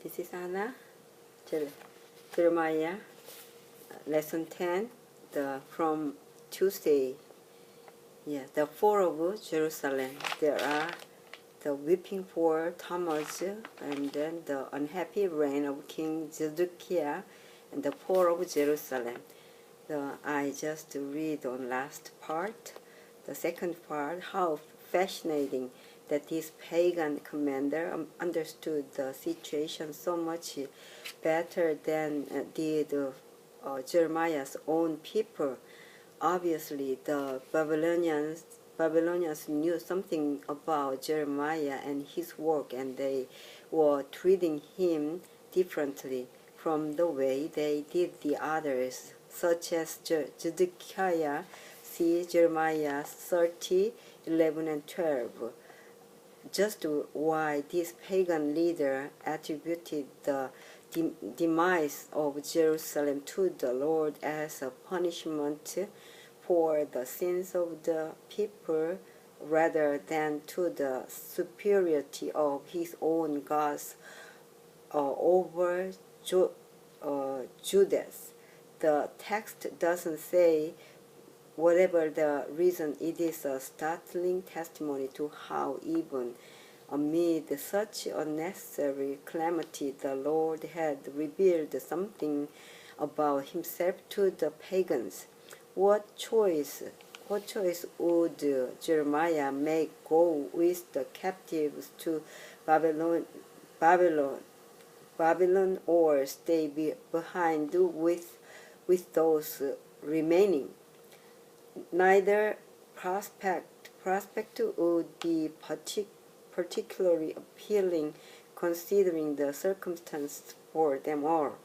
This is Anna. Jeremiah, lesson 10, from Tuesday. The fall of Jerusalem. There are the weeping for Tammuz, and then the unhappy reign of King Zedekiah, and the fall of Jerusalem. I just read on last part. The second part, how fascinating that this pagan commander understood the situation so much better than did Jeremiah's own people. Obviously, the Babylonians knew something about Jeremiah and his work, and they were treating him differently from the way they did the others, such as Zedekiah. See Jeremiah 30, 11 and 12. Just why this pagan leader attributed the demise of Jerusalem to the Lord as a punishment for the sins of the people rather than to the superiority of his own gods over Judas. The text doesn't say. Whatever the reason, it is a startling testimony to how even amid such unnecessary calamity, the Lord had revealed something about himself to the pagans. What choice would Jeremiah make? Go with the captives to Babylon, or stay behind with those remaining? Neither prospect would be particularly appealing considering the circumstances for them all.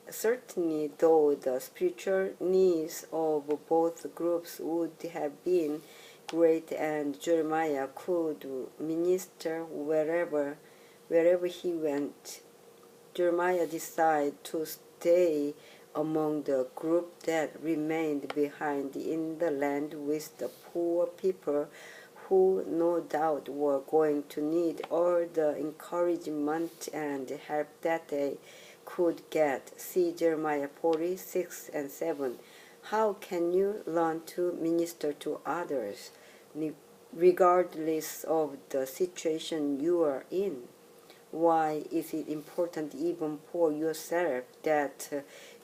Certainly, though, the spiritual needs of both groups would have been great, and Jeremiah could minister wherever he went. Jeremiah decided to stay among the group that remained behind in the land with the poor people who no doubt were going to need all the encouragement and help that they could get. See Jeremiah 46 and 7. How can you learn to minister to others regardless of the situation you are in? Why is it important even for yourself that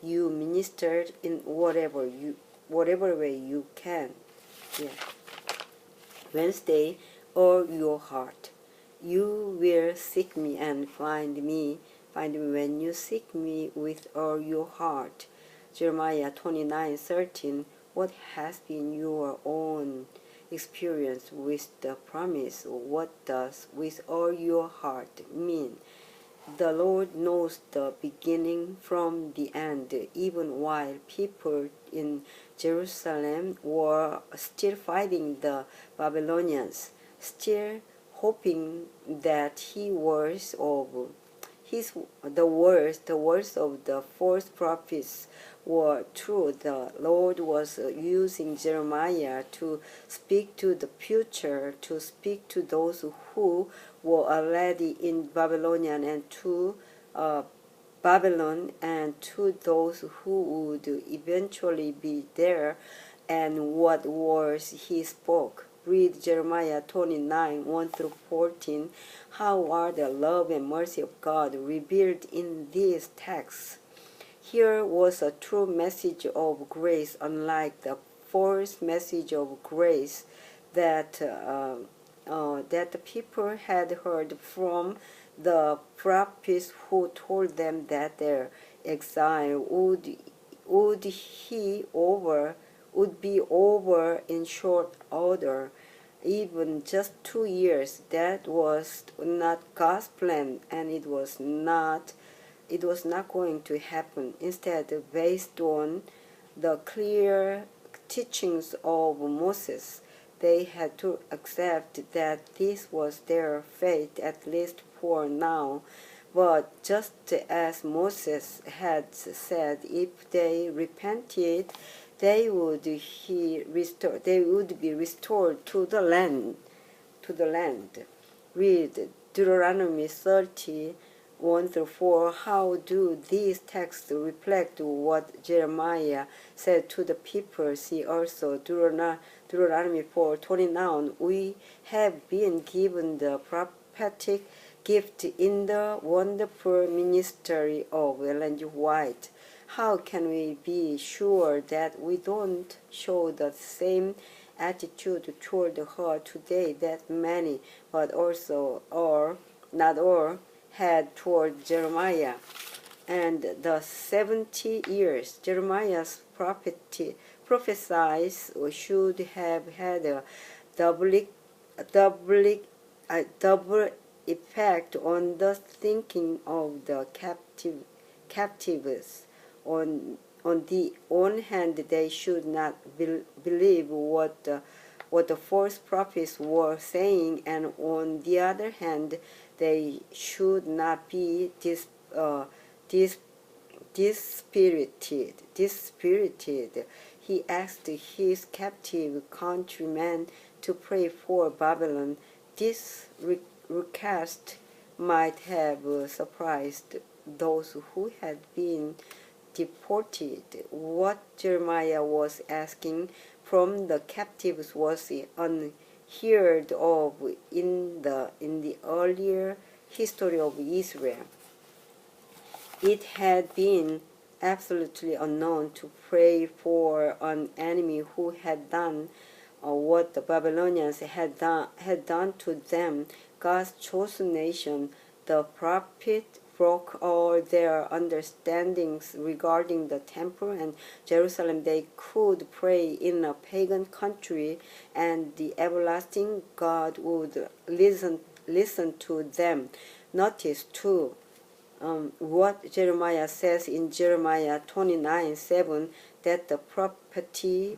you minister in whatever way you can? Wednesday, all your heart. You will seek me and find me when you seek me with all your heart. Jeremiah 29:13. What has been your own experience with the promise? What does with all your heart mean? The Lord knows the beginning from the end, even while people in Jerusalem were still fighting the Babylonians, still hoping that the words of the false prophets were true. The Lord was using Jeremiah to speak to the future, to speak to those who were already in Babylon, and to those who would eventually be there. And what words he spoke. Read Jeremiah 29, 1 through 14. How are the love and mercy of God revealed in these texts? Here was a true message of grace, unlike the false message of grace that the people had heard from the prophets who told them that their exile would be over in short order, even just 2 years. That was not God's plan, and it was not going to happen. Instead, based on the clear teachings of Moses, they had to accept that this was their fate, at least for now. But just as Moses had said, if they repented, they would be restored to the land. Read Deuteronomy 30, 1 through 4, how do these texts reflect what Jeremiah said to the people? See also Deuteronomy 4:29. We have been given the prophetic gift in the wonderful ministry of Ellen G. White. How can we be sure that we don't show the same attitude toward her today that many, but also all, not all, had toward Jeremiah? And the 70 years Jeremiah's prophesies should have had a double, double, double effect on the thinking of the captives. On the one hand, they should not believe what the false prophets were saying, and on the other hand, they should not be dispirited. He asked his captive countrymen to pray for Babylon. This request might have surprised those who had been deported. What Jeremiah was asking from the captives was unheard of in the earlier history of Israel. It had been absolutely unknown to pray for an enemy who had done what the Babylonians had done to them. God's chosen nation, the prophet, broke all their understandings regarding the temple and Jerusalem. They could pray in a pagan country, and the everlasting God would listen to them. Notice too what Jeremiah says in Jeremiah 29:7, that the prosperity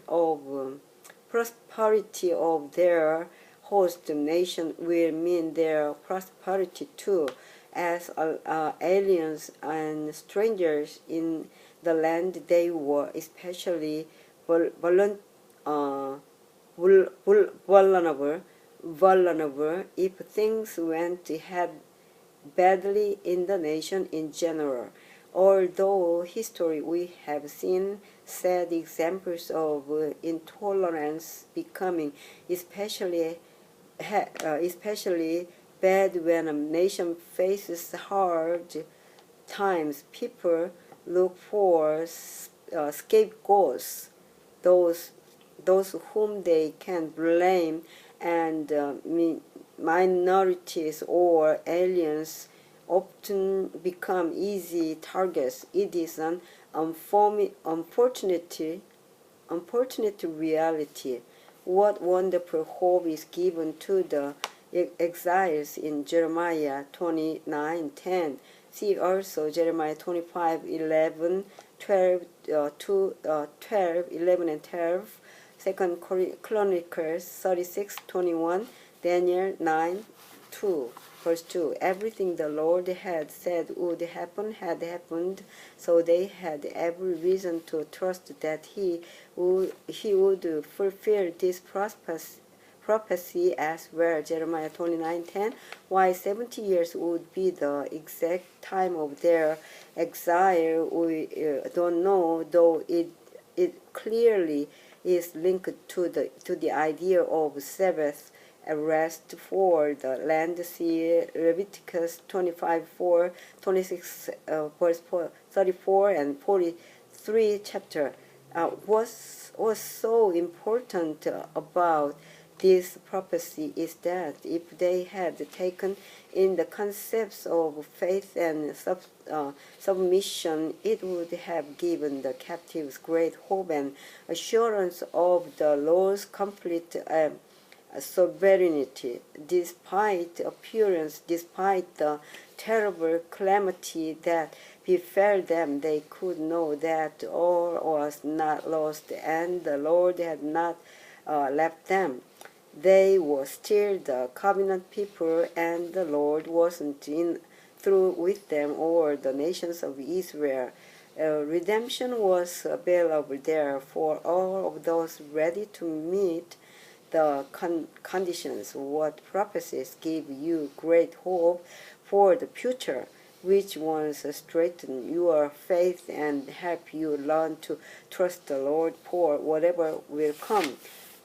of their host nation will mean their prosperity too, as aliens and strangers in the land. They were especially vulnerable if things went badly in the nation in general. Although history we have seen sad examples of intolerance becoming especially bad when a nation faces hard times. People look for scapegoats, those whom they can blame, and minorities or aliens often become easy targets. It is an unfortunate reality. What wonderful hope is given to the exiles in Jeremiah 29:10. See also Jeremiah 25:11, 12, 12, 11 and 12, 2 Chronicles 36:21, Daniel 9:2, verse 2. Everything the Lord had said would happen had happened, so they had every reason to trust that he would fulfill this prophecy as well. Jeremiah 29:10. Why 70 years would be the exact time of their exile, we don't know, though it clearly is linked to the idea of Sabbath rest for the land. See Leviticus 25:4, 26 verse 34 and 43 chapter. What's so important about this prophecy is that if they had taken in the concepts of faith and submission, it would have given the captives great hope and assurance of the Lord's complete sovereignty. Despite appearance, despite the terrible calamity that befell them, they could know that all was not lost and the Lord had not left them. They were still the covenant people, and the Lord wasn't through with them or the nations of Israel. Redemption was available there for all of those ready to meet the conditions. What prophecies give you great hope for the future? which ones strengthen your faith and help you learn to trust the Lord for whatever will come.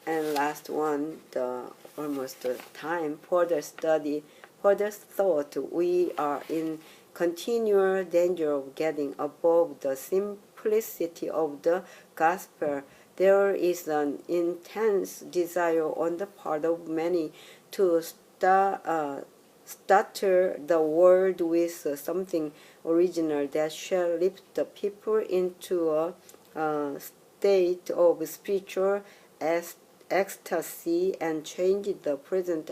And last one, the almost time, further study, further thought. We are in continual danger of getting above the simplicity of the gospel. There is an intense desire on the part of many to stutter the world with something original that shall lift the people into a state of spiritual ecstasy and change the present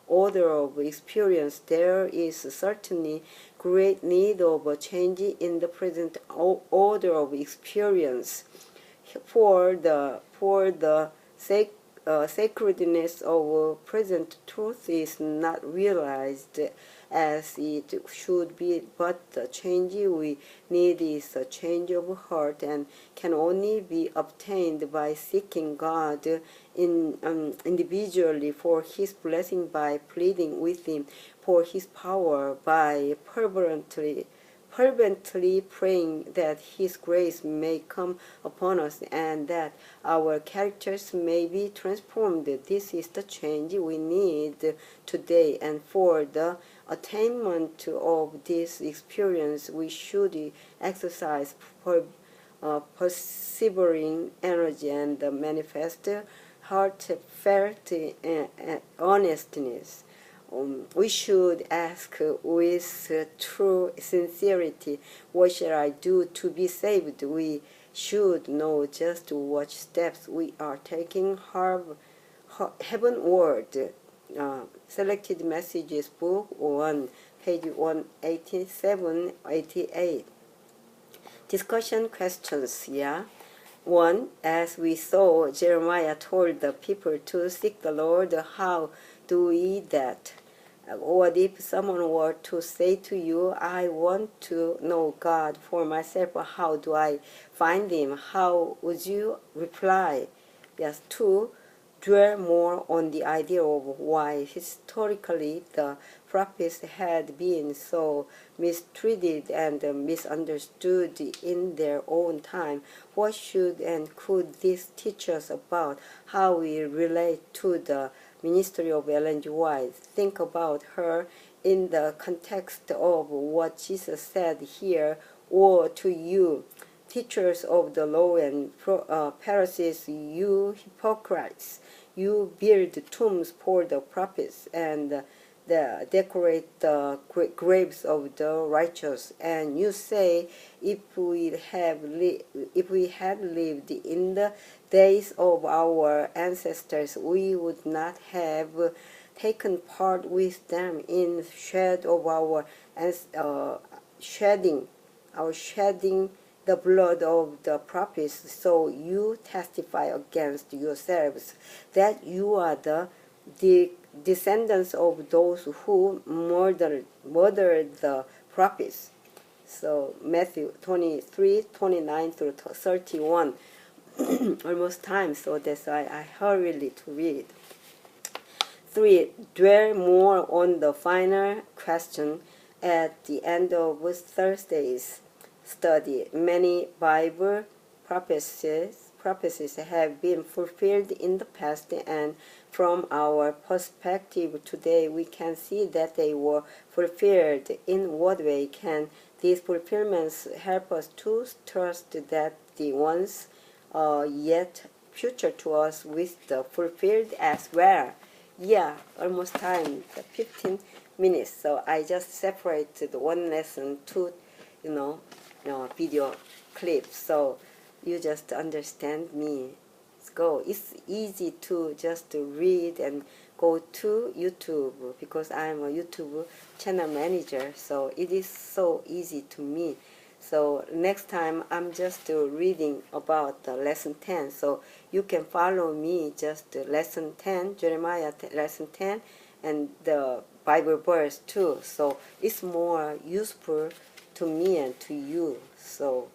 order of experience. There is certainly great need of a change in the present order of experience. For the sacredness of present truth is not realized as it should be, but the change we need is a change of heart and can only be obtained by seeking God individually for His blessing, by pleading with Him for His power, by fervently praying that His grace may come upon us and that our characters may be transformed. This is the change we need today, and for the attainment of this experience, we should exercise persevering energy and manifest heartfelt earnestness. We should ask with true sincerity, what shall I do to be saved? We should know just what steps we are taking heavenward. Selected Messages, Book 1, page 187, 88. Discussion questions, yeah? 1. As we saw, Jeremiah told the people to seek the Lord. How do we that? What if someone were to say to you, I want to know God for myself, how do I find Him? How would you reply? Yes. 2. Dwell more on the idea of why historically the prophets had been so mistreated and misunderstood in their own time. What should and could this teach us about how we relate to the ministry of Ellen G. White? Think about her in the context of what Jesus said here, or to you, teachers of the law and Pharisees, you hypocrites, you build tombs for the prophets and decorate the graves of the righteous, and you say, if we had lived in the days of our ancestors, we would not have taken part with them in shedding the blood of the prophets. So you testify against yourselves that you are the descendants of those who murdered the prophets. So Matthew 23, 29 through 31. Almost time, so that's why I hurriedly to read. 3. Dwell more on the final question at the end of Thursday's study. Many Bible prophecies have been fulfilled in the past, and from our perspective today, we can see that they were fulfilled. In what way can these fulfillments help us to trust that the ones yet future to us with the fulfilled as well? Yeah, almost time, 15 minutes. So I just separated one lesson to, video clips. So you just understand me. Let's go. It's easy to just read and go to YouTube because I'm a YouTube channel manager. So it is so easy to me. So next time I'm just reading about lesson 10. So you can follow me just lesson 10, Jeremiah lesson 10, and the Bible verse too. So it's more useful to me and to you. So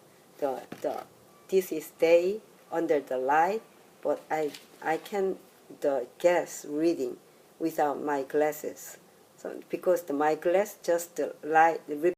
this is day under the light, but I can guess reading without my glasses. So because my glass just light